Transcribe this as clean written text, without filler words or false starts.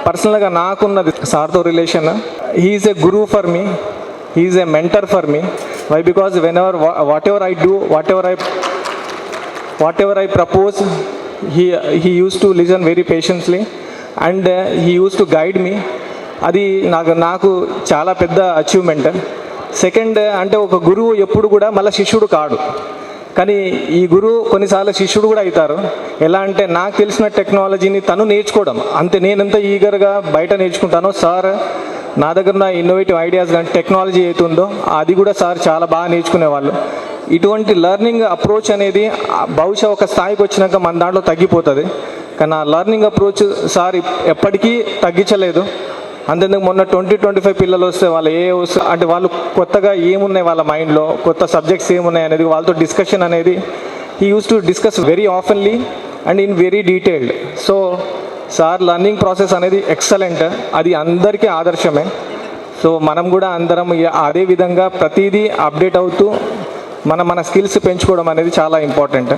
పర్సనల్గా నాకున్నది సార్తో relation. He's a guru for me, he's a mentor for me. Why? Because whenever whatever I do, whatever I propose, he used to listen very patiently and he used to guide me. అది నాకు చాలా పెద్ద achievement. Second అంటే ఒక గురువు ఎప్పుడు కూడా మళ్ళీ శిష్యుడు కాడు, కానీ ఈ గురువు కొన్నిసార్లు శిష్యుడు కూడా అవుతారు. ఎలా అంటే నాకు తెలిసిన టెక్నాలజీని తను నేర్చుకోవడం అంతే. నేనెంత ఈగర్గా బయట నేర్చుకుంటానో, సార్ నా దగ్గర ఉన్న ఇన్నోవేటివ్ ఐడియాస్ కానీ టెక్నాలజీ అవుతుందో అది కూడా సార్ చాలా బాగా నేర్చుకునేవాళ్ళు. ఇటువంటి లెర్నింగ్ అప్రోచ్ అనేది బహుశా ఒక స్థాయికి వచ్చినాక మన దాంట్లో తగ్గిపోతుంది, కానీ ఆ లెర్నింగ్ అప్రోచ్ సార్ ఎప్పటికీ తగ్గించలేదు. అంతేందుకు మొన్న 20-25 పిల్లలు వస్తే వాళ్ళు అంటే వాళ్ళు కొత్తగా ఏమున్నాయి వాళ్ళ మైండ్లో, కొత్త సబ్జెక్ట్స్ ఏమున్నాయి అనేది వాళ్ళతో డిస్కషన్ అనేది he use to discuss very oftenly and in very detailed. So sir learning process అనేది ఎక్సలెంట్, అది అందరికీ ఆదర్శమే. సో మనం కూడా అందరం అదే విధంగా ప్రతిదీ అప్డేట్ అవుతూ మన స్కిల్స్ పెంచుకోవడం అనేది చాలా ఇంపార్టెంట్.